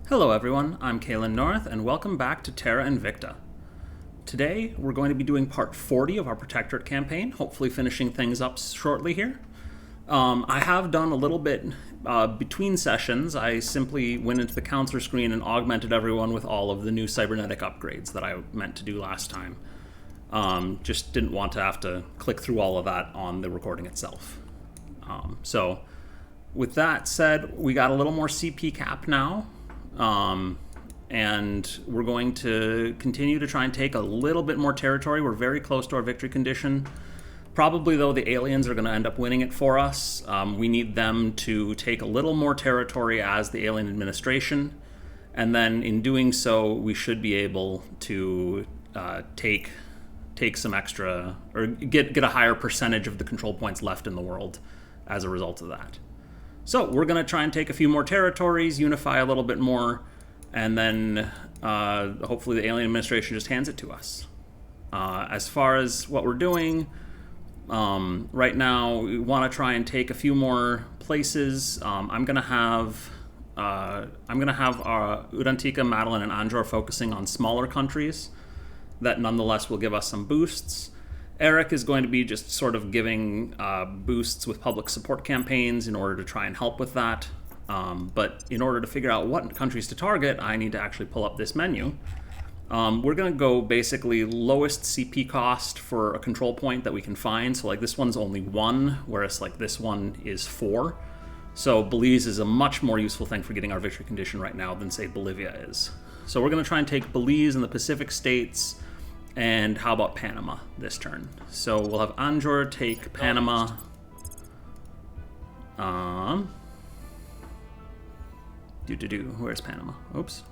Hello everyone, I'm Kalen North, and welcome back to Terra Invicta. Today, we're going to be doing part 40 of our Protectorate campaign, hopefully finishing things up shortly here. I have done a little bit between sessions. I simply went into the counselor screen and augmented everyone with all of the new cybernetic upgrades that I meant to do last time. Just didn't want to have to click through all of that on the recording itself. So, with that said, we got a little more CP cap now. And we're going to continue to try and take a little bit more territory. We're very close to our victory condition. Probably, though, the aliens are going to end up winning it for us. We need them to take a little more territory as the alien administration. And then in doing so, we should be able to take some extra, or get a higher percentage of the control points left in the world as a result of that. So we're going to try and take a few more territories, unify a little bit more, and then hopefully the alien administration just hands it to us. As far as what we're doing, right now we want to try and take a few more places. I'm going to have Urantika, Madeline, and Anjor focusing on smaller countries that nonetheless will give us some boosts. Eric is going to be just sort of giving boosts with public support campaigns in order to try and help with that. But in order to figure out what countries to target, I need to actually pull up this menu. We're going to go basically lowest CP cost for a control point that we can find. So like this one's only 1, whereas like this one is 4. So Belize is a much more useful thing for getting our victory condition right now than say Bolivia is. So we're going to try and take Belize and the Pacific states. And how about Panama this turn? So we'll have Anjor take Panama. Where's Panama? Oops.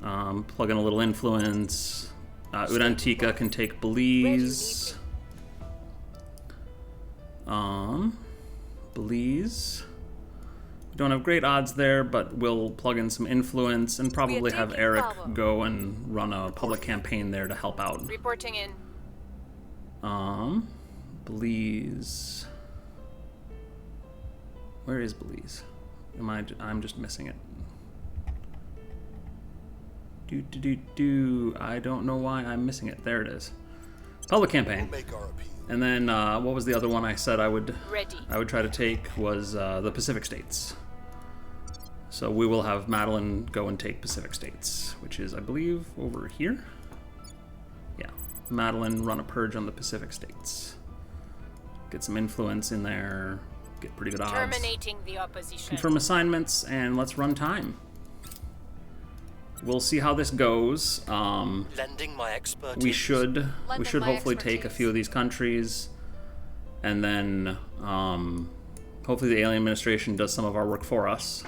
Plug in a little influence. Urantika can take Belize. Belize. Don't have great odds there, but we'll plug in some influence and probably have Eric go and run a public campaign there to help out. Reporting in. Belize. Where is Belize? I'm just missing it. I don't know why I'm missing it. There it is. Public campaign. And then what was the other one I said I would try to take was the Pacific states. So we will have Madeline go and take Pacific states, which is, I believe, over here. Yeah, Madeline run a purge on the Pacific states. Get some influence in there, get pretty good odds. Terminating the opposition. Confirm assignments, and let's run time. We'll see how this goes. Lending my expertise. We should hopefully take a few of these countries, and then hopefully the alien administration does some of our work for us.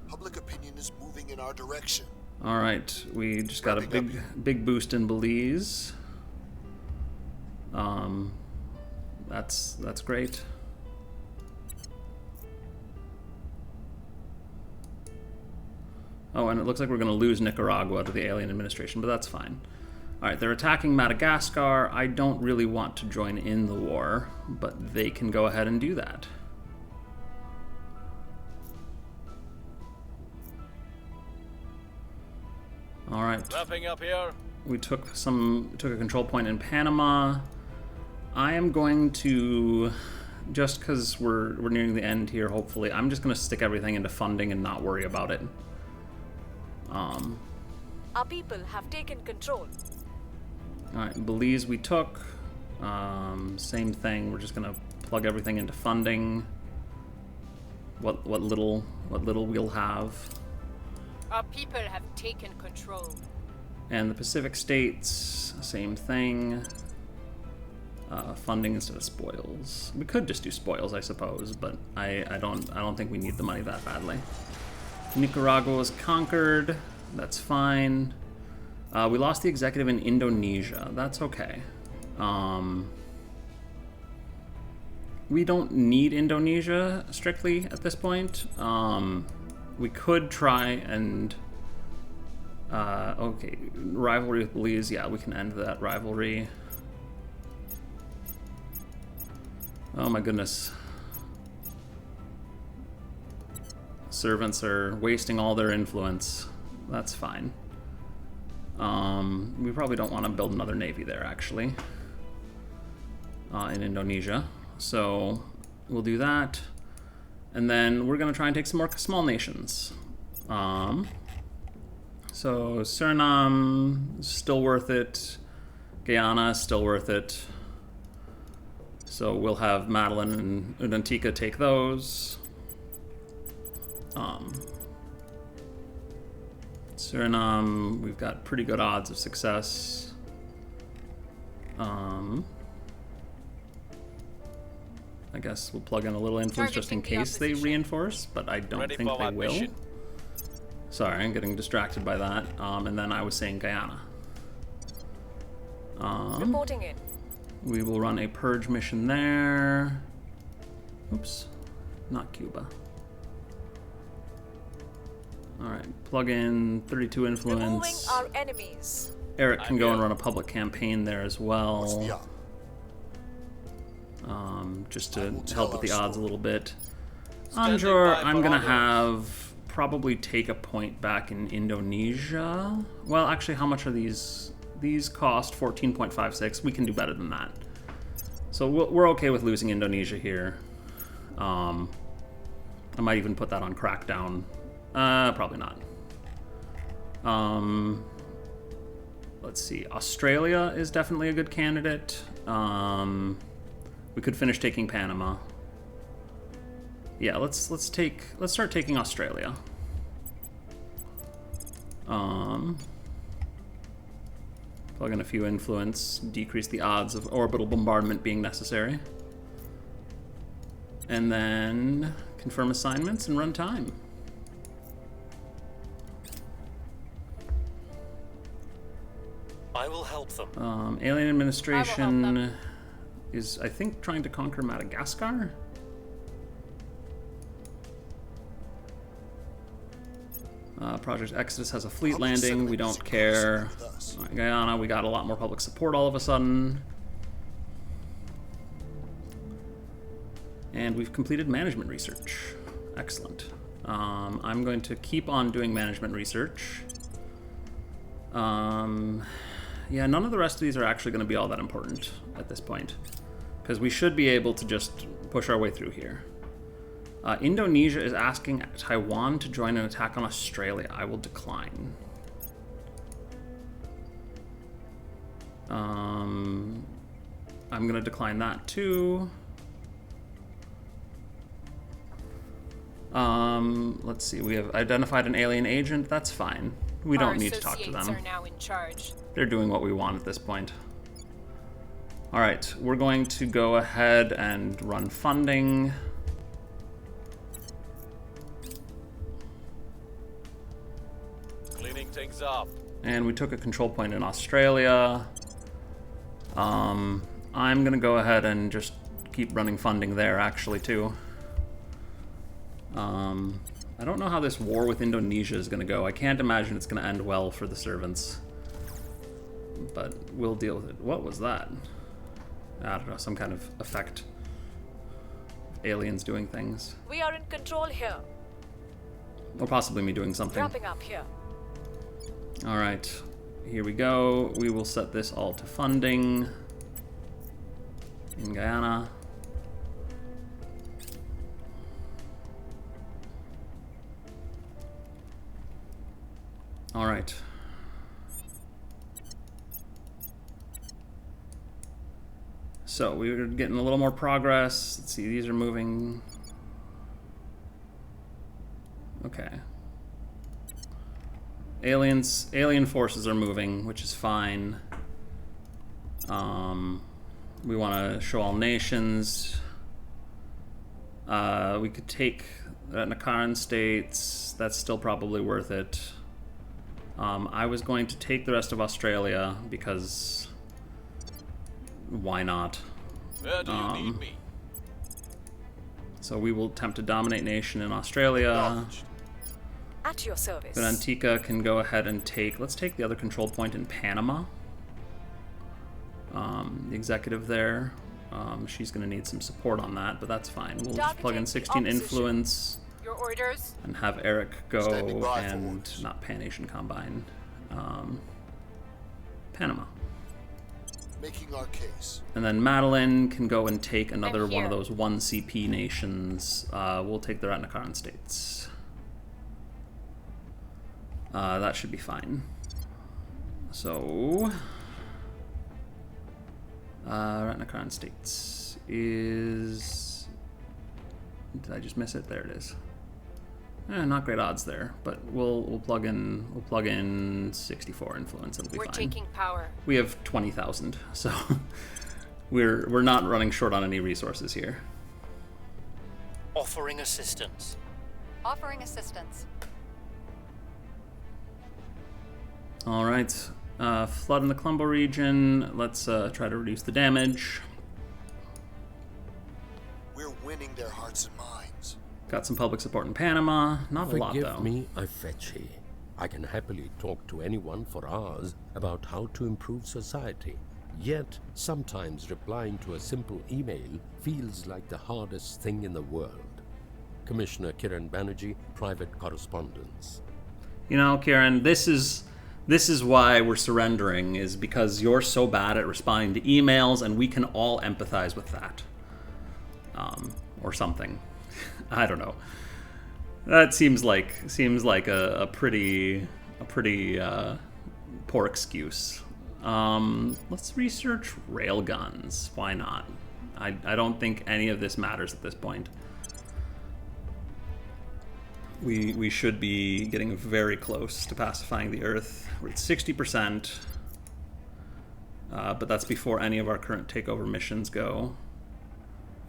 Public opinion is moving in our direction. All right, we just got a big boost in Belize. That's great. Oh, and it looks like we're going to lose Nicaragua to the alien administration, but that's fine. All right, they're attacking Madagascar. I don't really want to join in the war, but they can go ahead and do that. All right. Wrapping up here. We took a control point in Panama. I am going to, just because we're nearing the end here, hopefully, I'm just going to stick everything into funding and not worry about it. Our people have taken control. All right, Belize we took. Same thing. We're just gonna plug everything into funding. What little we'll have. Our people have taken control. And the Pacific states, same thing. Funding instead of spoils. We could just do spoils, I suppose, but I don't think we need the money that badly. Nicaragua was conquered. That's fine. We lost the executive in Indonesia. That's okay. We don't need Indonesia strictly at this point. We could try and okay, rivalry with Belize. Yeah, we can end that rivalry. Oh my goodness. servants are wasting all their influence. That's fine. We probably don't want to build another navy there, actually, in Indonesia. So we'll do that. And then we're going to try and take some more small nations. So Suriname is still worth it. Guyana is still worth it. So we'll have Madeline and Antigua take those. Suriname, we've got pretty good odds of success. I guess we'll plug in a little influence just in case they reinforce, but I don't think they will. Sorry, I'm getting distracted by that. And then I was saying Guyana. Reporting in. We will run a purge mission there. Oops, not Cuba. Alright, plug in 32 influence. Removing our enemies. Eric can go and run a public campaign there as well. Just to help with the odds a little bit. Anjor, I'm gonna have probably take a point back in Indonesia. Well, actually, how much are these? These cost 14.56. We can do better than that. So we're okay with losing Indonesia here. I might even put that on crackdown. Probably not. Let's see. Australia is definitely a good candidate. We could finish taking Panama. Yeah, let's start taking Australia. Plug in a few influence, decrease the odds of orbital bombardment being necessary. And then confirm assignments and run time. I will help them. Alien administration is, I think, trying to conquer Madagascar. Project Exodus has a fleet landing. We don't care. Guyana, we got a lot more public support all of a sudden. And we've completed management research. Excellent. I'm going to keep on doing management research. Yeah, none of the rest of these are actually going to be all that important at this point, because we should be able to just push our way through here. Indonesia is asking Taiwan to join an attack on Australia. I will decline. I'm going to decline that too. Let's see. We have identified an alien agent. That's fine. We don't need to talk to them. Are now in charge. They're doing what we want at this point. All right, we're going to go ahead and run funding. Cleaning things up. And we took a control point in Australia. I'm gonna go ahead and just keep running funding there, actually, too. I don't know how this war with Indonesia is gonna go. I can't imagine it's gonna end well for the servants. But we'll deal with it. What was that? I don't know, some kind of effect. Aliens doing things. We are in control here. Or possibly me doing something. Wrapping up here. Alright, here we go. We will set this all to funding in Guyana. Alright. So we're getting a little more progress. Let's see, these are moving. Okay. Alien forces are moving, which is fine. We want to show all nations. We could take Nakaran states. That's still probably worth it. I was going to take the rest of Australia because why not? Where do you need me? So we will attempt to dominate nation in Australia. At your service. But Antigua can go ahead and take... Let's take the other control point in Panama. The executive there. She's going to need some support on that, but that's fine. We'll just plug in 16 influence. Your orders? And have Eric go Standing by for and orders. not Pan-Asian Combine. Panama. Making our case. And then Madeline can go and take another one of here. those 1 CP nations. We'll take the Ratnakaran states. That should be fine. So, Ratnakaran states is... Did I just miss it? There it is. Not great odds there, but we'll plug in 64 influence. It'll be We're fine. taking power. We have 20,000, so we're not running short on any resources here. Offering assistance. Offering assistance. All right, flood in the Colombo region. Let's try to reduce the damage. We're winning their hearts and minds. Got some public support in Panama. Not a lot, though. Forgive me, I fetchy. I can happily talk to anyone for hours about how to improve society. Yet, sometimes replying to a simple email feels like the hardest thing in the world. Commissioner Kiran Banerjee, Private Correspondence. You know, Kieran, this is why we're surrendering, is because you're so bad at responding to emails, and we can all empathize with that. Or something. I don't know. That seems like a pretty poor excuse. Let's research railguns. Why not? I don't think any of this matters at this point. We should be getting very close to pacifying the Earth. We're at 60%, but that's before any of our current takeover missions go.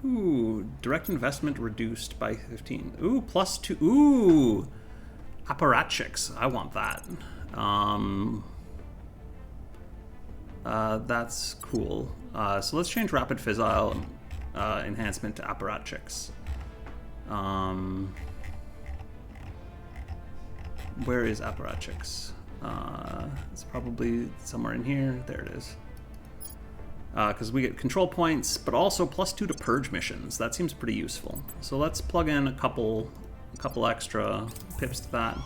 Ooh, direct investment reduced by 15. Ooh, +2. Ooh, apparatchiks. I want that. That's cool. So let's change rapid fissile enhancement to apparatchiks. Where is apparatchiks? It's probably somewhere in here. There it is. Because we get control points, but also +2 to purge missions. That seems pretty useful. So let's plug in a couple extra pips to that.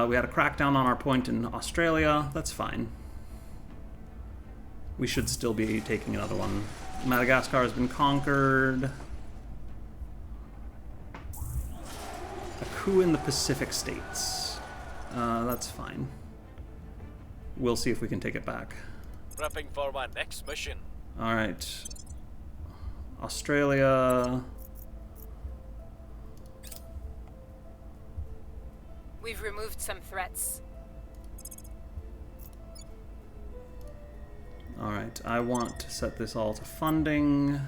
We had a crackdown on our point in Australia. That's fine. We should still be taking another one. Madagascar has been conquered. A coup in the Pacific states. That's fine. We'll see if we can take it back. Prepping for my next mission. All right. Australia. We've removed some threats. All right. I want to set this all to funding.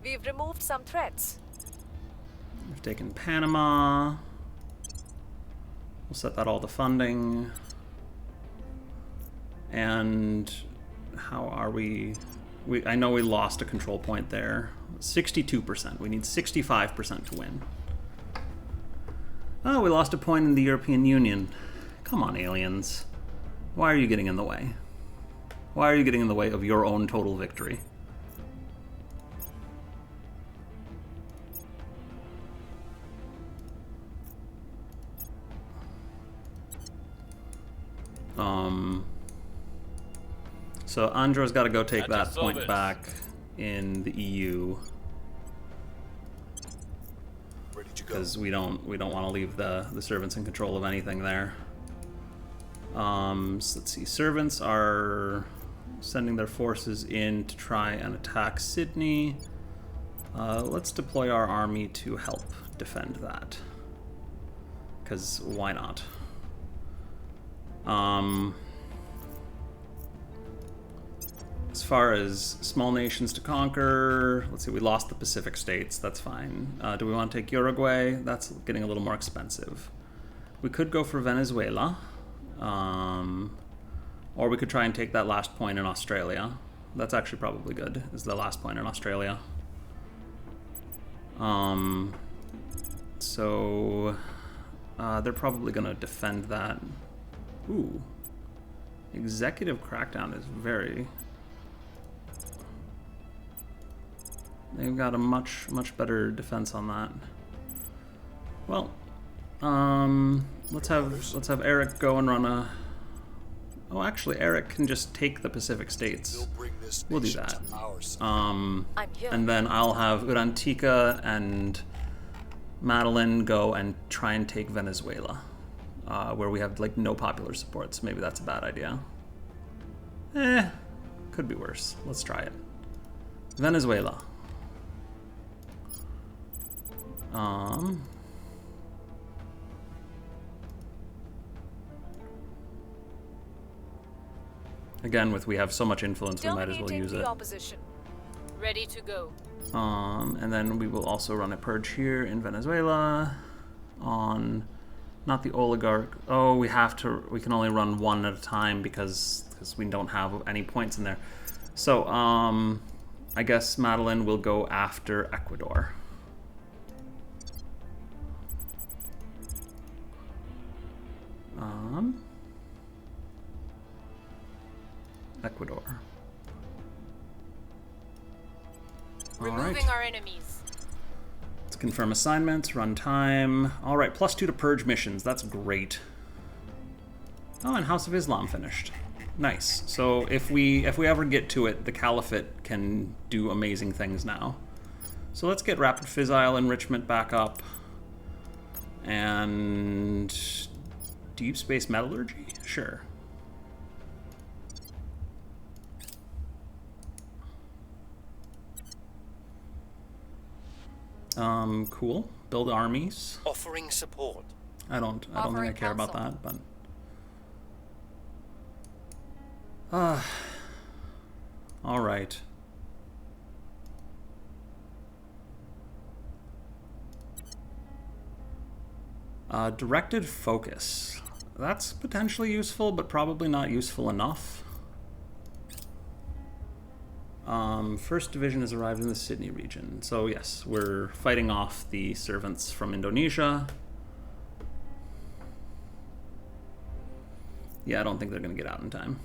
We've removed some threats. We've taken Panama. We'll set that all to funding. And how are we? I know we lost a control point there. 62%. We need 65% to win. Oh, we lost a point in the European Union. Come on, aliens. Why are you getting in the way? Why are you getting in the way of your own total victory? So Andro's got to go take At your that point service. back in the EU Ready to go. because we don't want to leave the servants in control of anything there. So let's see. Servants are sending their forces in to try and attack Sydney. Let's deploy our army to help defend that. Because why not? As far as small nations to conquer, let's see, we lost the Pacific states, that's fine. Do we want to take Uruguay? That's getting a little more expensive. We could go for Venezuela, or we could try and take that last point in Australia. That's actually probably good, is the last point in Australia. So they're probably going to defend that. Ooh. Executive crackdown is very They've got a much better defense on that. Well, let's have Eric go and run a. Oh, actually, Eric can just take the Pacific states. We'll bring this We'll do nation that. to our side. I'm here. And then I'll have Urantica and Madeline go and try and take Venezuela, where we have like no popular support. So maybe that's a bad idea. Could be worse. Let's try it. Venezuela. Again, we have so much influence, we might as well Dominating use the it. opposition. Ready to go. And then we will also run a purge here in Venezuela on not the oligarch. Oh, we can only run one at a time because we don't have any points in there. So, I guess Madeline will go after Ecuador. Ecuador. Removing our enemies. Let's confirm assignments, run time. Alright, +2 to purge missions. That's great. Oh, and House of Islam finished. Nice. So if we ever get to it, the Caliphate can do amazing things now. So let's get Rapid Fissile Enrichment back up. And Deep Space Metallurgy? Sure. Cool. Build armies. Offering support. I don't think I Offering care about counsel. that, but all right. Directed focus. That's potentially useful, but probably not useful enough. First Division has arrived in the Sydney region. So yes, we're fighting off the servants from Indonesia. Yeah, I don't think they're going to get out in time.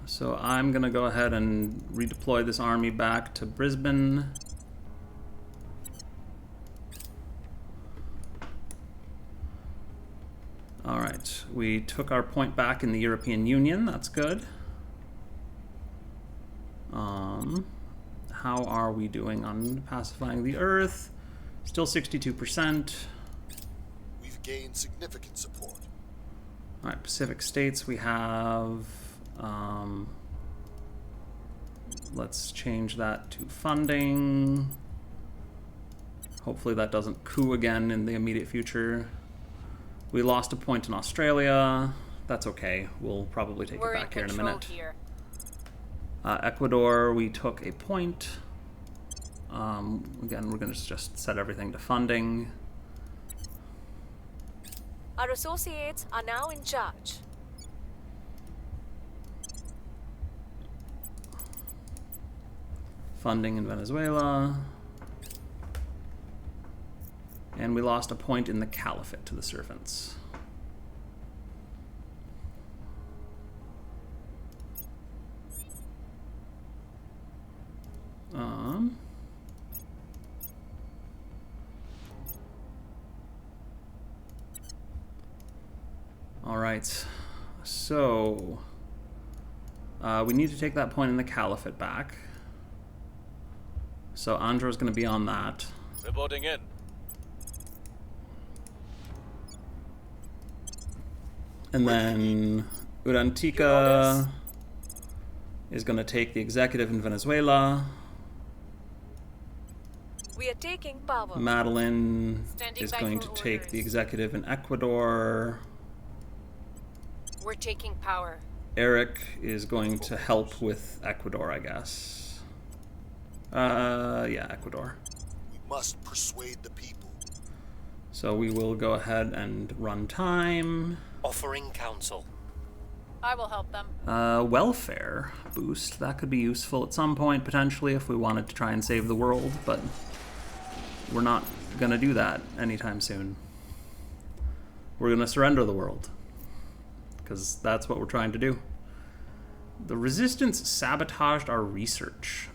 So I'm going to go ahead and redeploy this army back to Brisbane. Alright, we took our point back in the European Union, that's good. How are we doing on pacifying the Earth? Still 62%. We've gained significant support. Alright, Pacific States we have... let's change that to funding. Hopefully that doesn't coup again in the immediate future. We lost a point in Australia. That's okay. We'll probably take We're it back here in a control minute. here. Ecuador, we took a point. Again, we're going to just set everything to funding. Our associates are now in charge. Funding in Venezuela. And we lost a point in the Caliphate to the servants. All right, so we need to take that point in the Caliphate back. So Andro's going to be on that. Reporting in. And then Urantica is going to take the executive in Venezuela. We are taking power. Madeline Standing is by going for to take orders. the executive in Ecuador. We're taking power. Eric is going to help with Ecuador, I guess. Yeah, Ecuador. We must persuade the people. So we will go ahead and run time. Offering counsel. I will help them. Welfare boost. That could be useful at some point, potentially, if we wanted to try and save the world, but we're not going to do that anytime soon. We're going to surrender the world. because that's what we're trying to do. The Resistance sabotaged our research.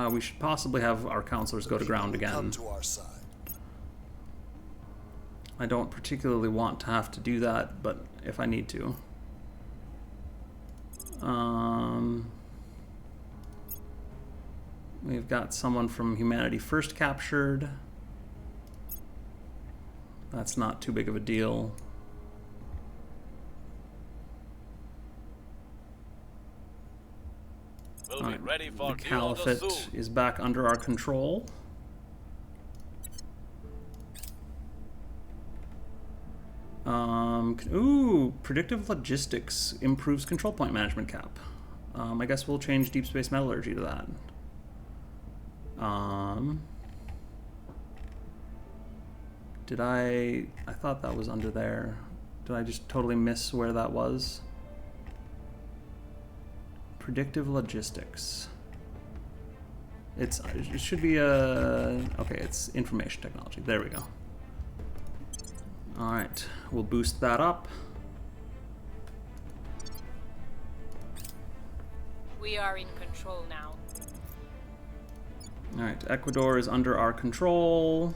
We should possibly have our counselors go to ground Come again. to our side. I don't particularly want to have to do that, but if I need to. We've got someone from Humanity First captured. That's not too big of a deal. We'll be Alright, ready for the new orders Caliphate soon. is back under our control. Ooh, predictive logistics improves control point management cap. I guess we'll change deep space metallurgy to that. Did I thought that was under there. Did I just totally miss where that was? Predictive logistics. It should be okay, it's information technology. There we go. Alright, we'll boost that up. We are in control now. Alright, Ecuador is under our control.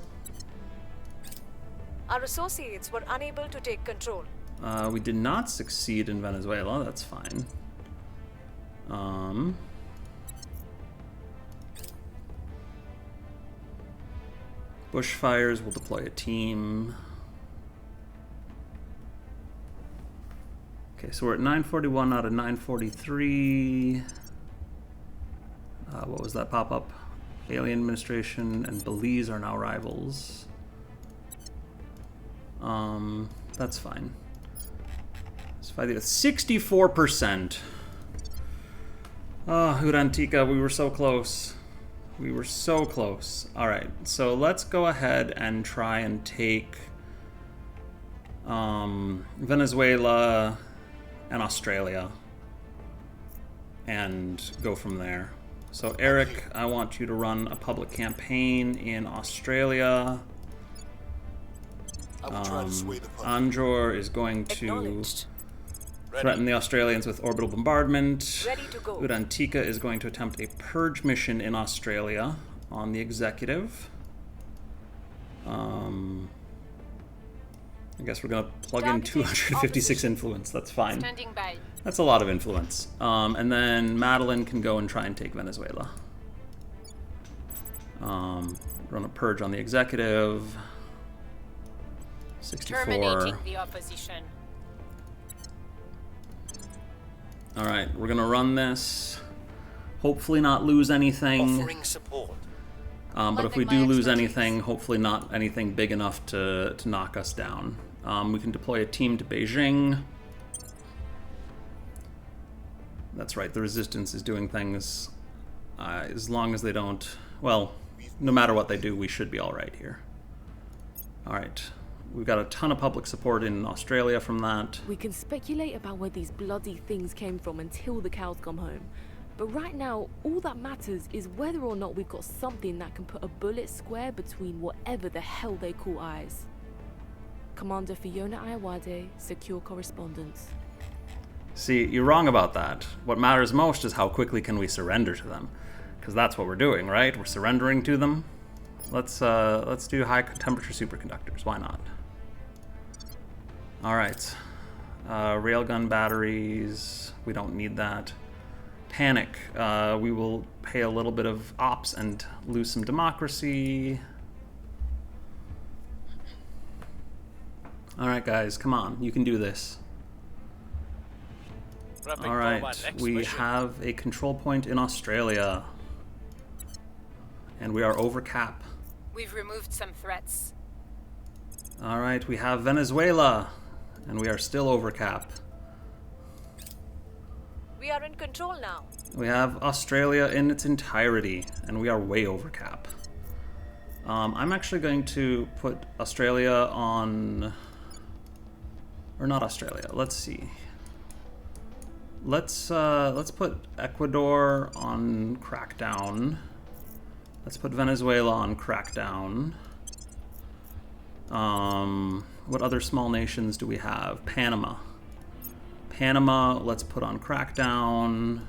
Our associates were unable to take control. We did not succeed in Venezuela, that's fine. Bushfires will deploy a team. Okay, so we're at 941 out of 943. What was that pop-up? Alien Administration and Belize are now rivals. That's fine. Let's fight it. 64%. Oh, Urantica, we were so close. We were so close. Alright, so let's go ahead and try and take Venezuela and Australia and go from there. So Eric, I want you to run a public campaign in Australia. I will try to sway the public. Anjor is going to Acknowledged. threaten the Australians with orbital bombardment. Ready to go. Urantica is going to attempt a purge mission in Australia on the executive. I guess we're going to plug in Targeting 256 opposition. influence. That's fine. Standing by. That's a lot of influence. And then Madeline can go and try and take Venezuela. Run a purge on the executive. 64. Terminating the opposition. Alright, we're gonna run this. Hopefully not lose anything. Offering support. But if we Lending do my lose expertise. anything, hopefully not anything big enough to knock us down. We can deploy a team to Beijing. That's right, the Resistance is doing things as long as they don't... Well, no matter what they do, we should be alright here. Alright, we've got a ton of public support in Australia from that. We can speculate about where these bloody things came from until the cows come home. But right now, all that matters is whether or not we've got something that can put a bullet square between whatever the hell they call eyes. Commander Fiona Iwade, secure correspondence. See, you're wrong about that. What matters most is how quickly can we surrender to them. Because that's what we're doing, right? We're surrendering to them. Let's do high temperature superconductors. Why not? Alright. Railgun batteries. We don't need that. Panic. We will pay a little bit of ops and lose some democracy. Alright guys, come on. You can do this. Prepping for my Alright, next we mission. have a control point in Australia. And we are over cap. We've removed some threats. Alright, we have Venezuela. And we are still over cap. We are in control now. We have Australia in its entirety. And we are way over cap. I'm actually going to put Australia on... Or not Australia, let's see. Let's put Ecuador on crackdown. Let's put Venezuela on crackdown. What other small nations do we have? Panama. Panama, let's put on crackdown,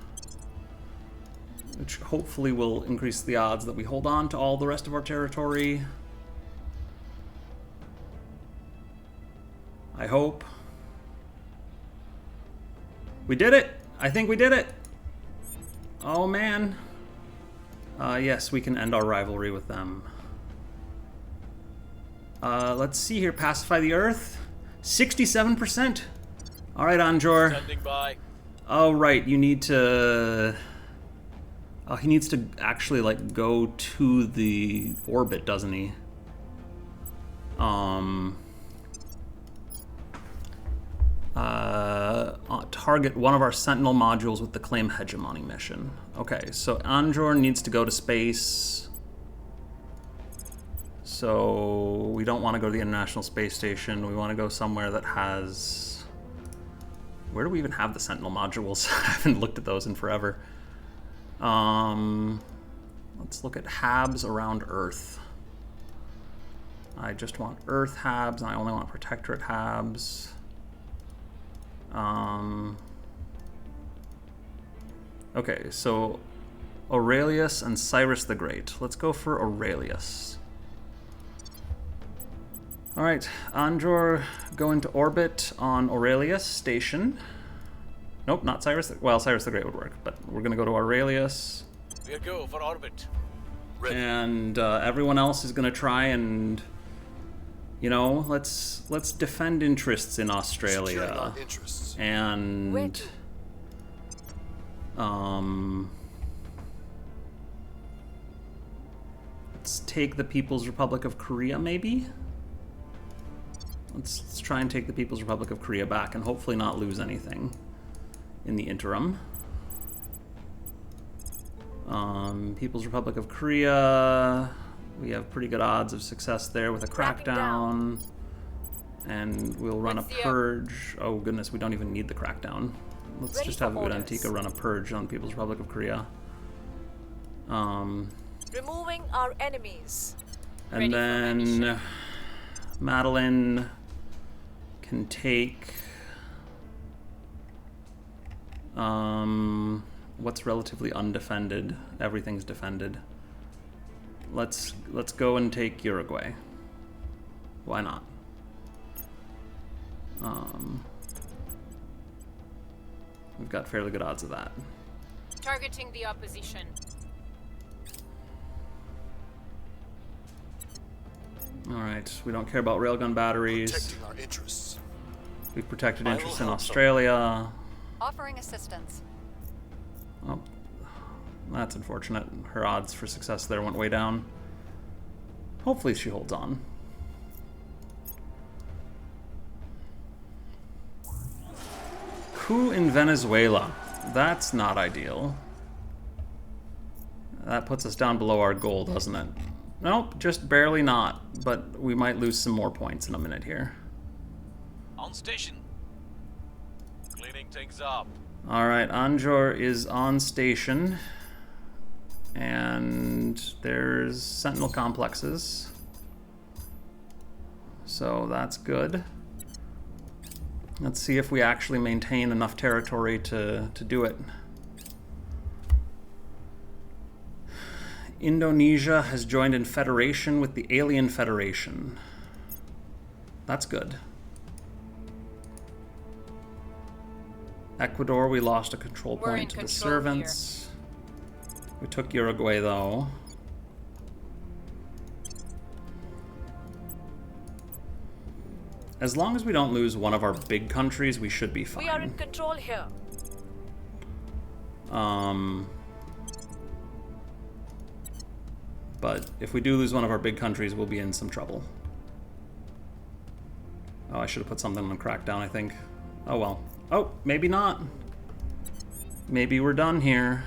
which hopefully will increase the odds that we hold on to all the rest of our territory. I hope. We did it! I think we did it! Oh man. Yes, we can end our rivalry with them. Let's see here. Pacify the Earth. 67%. Alright, Anjor. Standing by. Oh, right. You need to... Oh, he needs to actually, like, go to the orbit, doesn't he? Target one of our Sentinel modules with the Claim Hegemony mission. Okay, so Anjor needs to go to space. So we don't want to go to the International Space Station. We want to go somewhere that has... Where do we even have the Sentinel modules? I haven't looked at those in forever. Let's look at HABs around Earth. I just want Earth HABs, and I only want Protectorate HABs. Okay, so Aurelius and Cyrus the Great. Let's go for Aurelius. Alright, Anjor, go into orbit on Aurelius Station. Nope, not Cyrus. Well, Cyrus the Great would work, but we're going to go to Aurelius. We go for orbit. Ready. And everyone else is going to try and, you know, let's defend interests in Securing Australia. our interests. And Where to? let's take the People's Republic of Korea, maybe? Let's try and take the People's Republic of Korea back and hopefully not lose anything in the interim. People's Republic of Korea, we have pretty good odds of success there with a Cracking crackdown. And we'll run What's a the, purge. Oh goodness, we don't even need the crackdown. Let's Ready just for have orders. Udantika run a purge on the People's Republic of Korea. Removing our enemies. And Ready for my mission. then Madeline can take what's relatively undefended. Everything's defended. Let's go and take Uruguay. Why not? We've got fairly good odds of that. Targeting the opposition. Alright, we don't care about railgun batteries. Protecting our interests. We've protected I will interests in help them. Australia. Offering assistance. Oh, that's unfortunate. Her odds for success there went way down. Hopefully she holds on. Coup in Venezuela. That's not ideal. That puts us down below our goal, doesn't it? Nope, just barely not. But we might lose some more points in a minute here. On station. Cleaning things up. Alright, Anjor is on station. And there's Sentinel complexes. So that's good. Let's see if we actually maintain enough territory to do it. Indonesia has joined in federation with the Alien Federation. That's good. Ecuador, we lost a control We're in point to the control servants. We took Uruguay, though. As long as we don't lose one of our big countries, we should be fine. We are in control here. But if we do lose one of our big countries, we'll be in some trouble. Oh, I should have put something on Crackdown, I think. Oh well. Oh, maybe not. Maybe we're done here.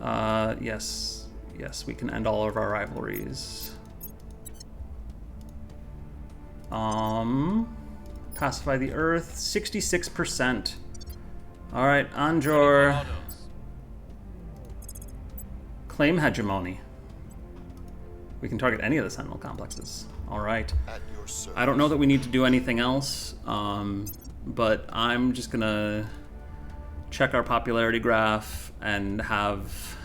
Yes. Yes, we can end all of our rivalries. Pacify the Earth, 66%. Alright, Anjor. Orders. Claim hegemony. We can target any of the Sentinel complexes. Alright. At your service. I don't know that we need to do anything else. but I'm just gonna check our popularity graph and have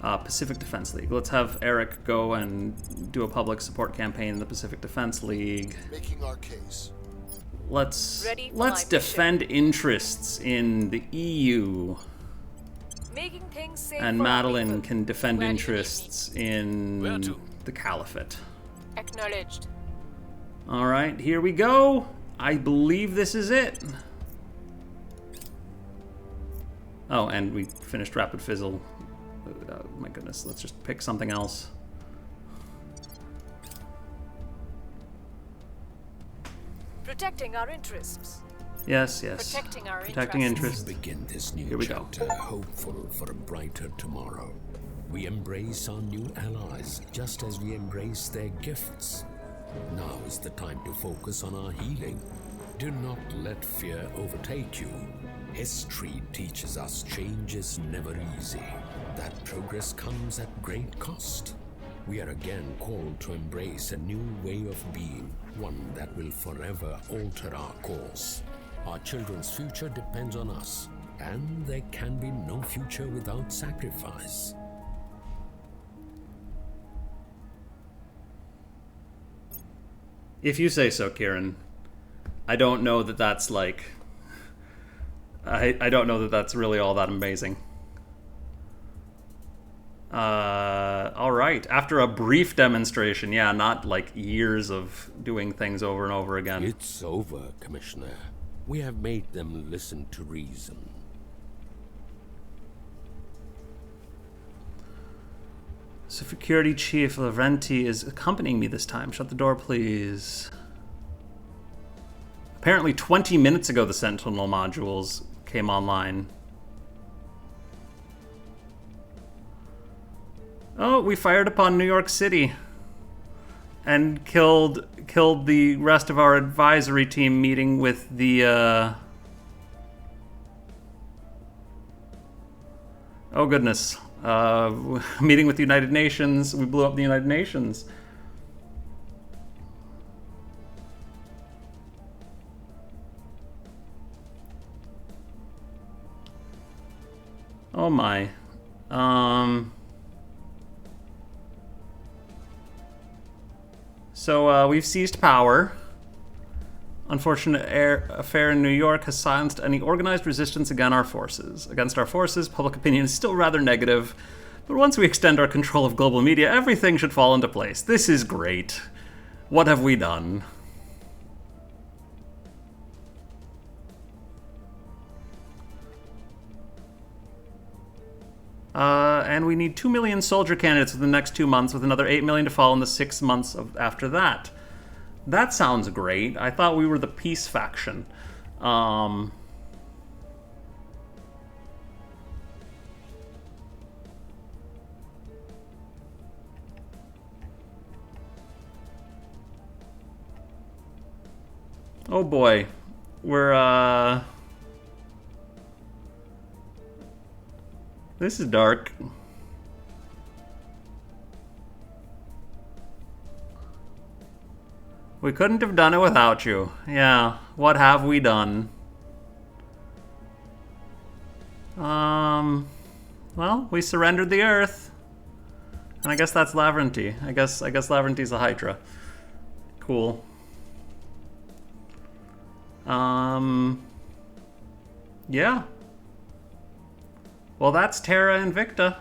Pacific Defense League. Let's have Eric go and do a public support campaign in the Pacific Defense League. Making our case. Let's Ready for my defend interests in the EU. Making things safe And for our Madeline people. can defend Where do you need interests Where in to? the Caliphate. Acknowledged. All right, here we go. I believe this is it. Oh, and we finished Rapid Fizzle. Oh, my goodness, let's just pick something else. Protecting our interests. Yes. Protecting our Protecting interests. interests. Begin this new Here we go. chapter, hopeful for a brighter tomorrow. We embrace our new allies, just as we embrace their gifts. Now is the time to focus on our healing. Do not let fear overtake you. History teaches us change is never easy, that progress comes at great cost. We are again called to embrace a new way of being, one that will forever alter our course. Our children's future depends on us, and there can be no future without sacrifice. If you say so, Kieran. I don't know that that's like... I don't know that that's really all that amazing. All right. After a brief demonstration, yeah, not like years of doing things over and over again. It's over, Commissioner. We have made them listen to reason. Security Chief Lavrenti is accompanying me this time. Shut the door, please. Apparently 20 minutes ago the Sentinel modules came online. Oh, we fired upon New York City and killed the rest of our advisory team meeting with the oh goodness, meeting with the United Nations. We blew up the United Nations. Oh my. So we've seized power. Unfortunate affair in New York has silenced any organized resistance against our forces. Public opinion is still rather negative, but once we extend our control of global media, everything should fall into place. This is great. What have we done? And we need 2 million soldier candidates within the next 2 months, with another 8 million to follow in the 6 months after that. That sounds great. I thought we were the peace faction. Oh boy. We're, This is dark. We couldn't have done it without you. Yeah, what have we done? Well, we surrendered the Earth. And I guess that's Lavrenti. I guess Lavrenti's a Hydra. Cool. Yeah. Well, that's Terra Invicta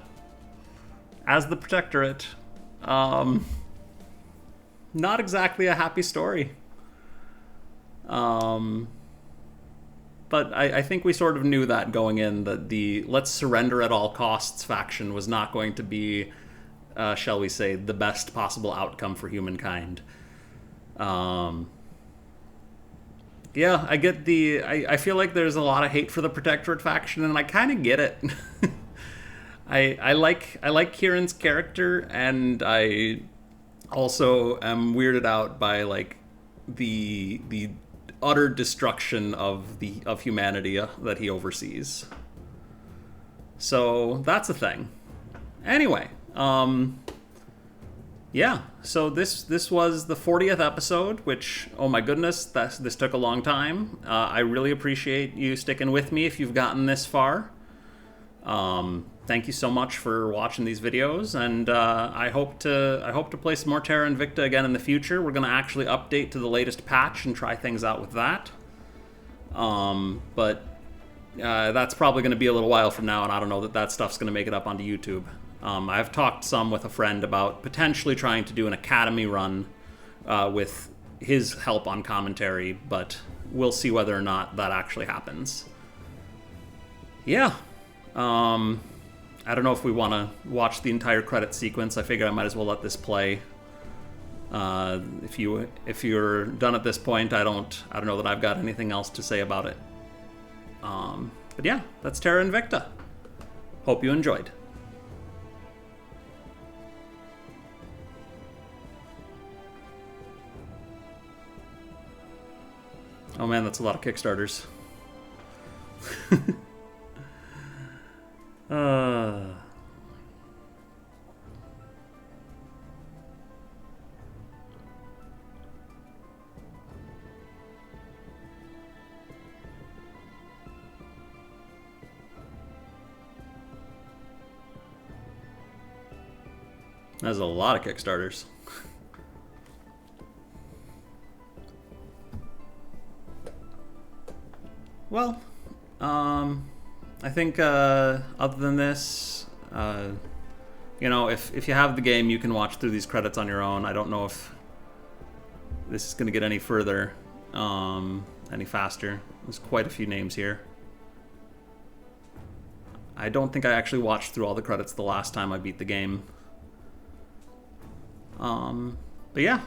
as the Protectorate. Not exactly a happy story. But I think we sort of knew that going in, that the let's surrender at all costs faction was not going to be, shall we say, the best possible outcome for humankind. Yeah, I get I feel like there's a lot of hate for the Protectorate faction, and I kind of get it. I like Kieran's character, and I also am weirded out by like the utter destruction of humanity that he oversees. So that's a thing. Anyway, yeah, so this was the 40th episode, which, oh my goodness, this took a long time. I really appreciate you sticking with me if you've gotten this far. Thank you so much for watching these videos, and I hope to play some more Terra Invicta again in the future. We're going to actually update to the latest patch and try things out with that. But that's probably going to be a little while from now, and I don't know that stuff's going to make it up onto YouTube. I've talked some with a friend about potentially trying to do an Academy run with his help on commentary, but we'll see whether or not that actually happens. Yeah. I don't know if we want to watch the entire credit sequence. I figure I might as well let this play. If you're done at this point, I don't know that I've got anything else to say about it. But yeah, that's Terra Invicta. Hope you enjoyed. Oh man, that's a lot of Kickstarters. That's a lot of Kickstarters. Well, I think other than this, you know, if you have the game, you can watch through these credits on your own. I don't know if this is going to get any further, any faster. There's quite a few names here. I don't think I actually watched through all the credits the last time I beat the game. But yeah.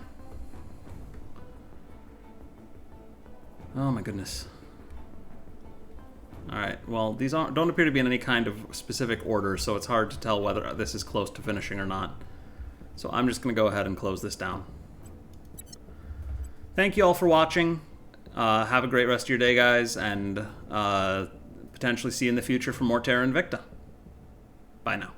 Oh my goodness. Alright, well, these don't appear to be in any kind of specific order, so it's hard to tell whether this is close to finishing or not. So I'm just going to go ahead and close this down. Thank you all for watching. Have a great rest of your day, guys, and potentially see you in the future for more Terra Invicta. Bye now.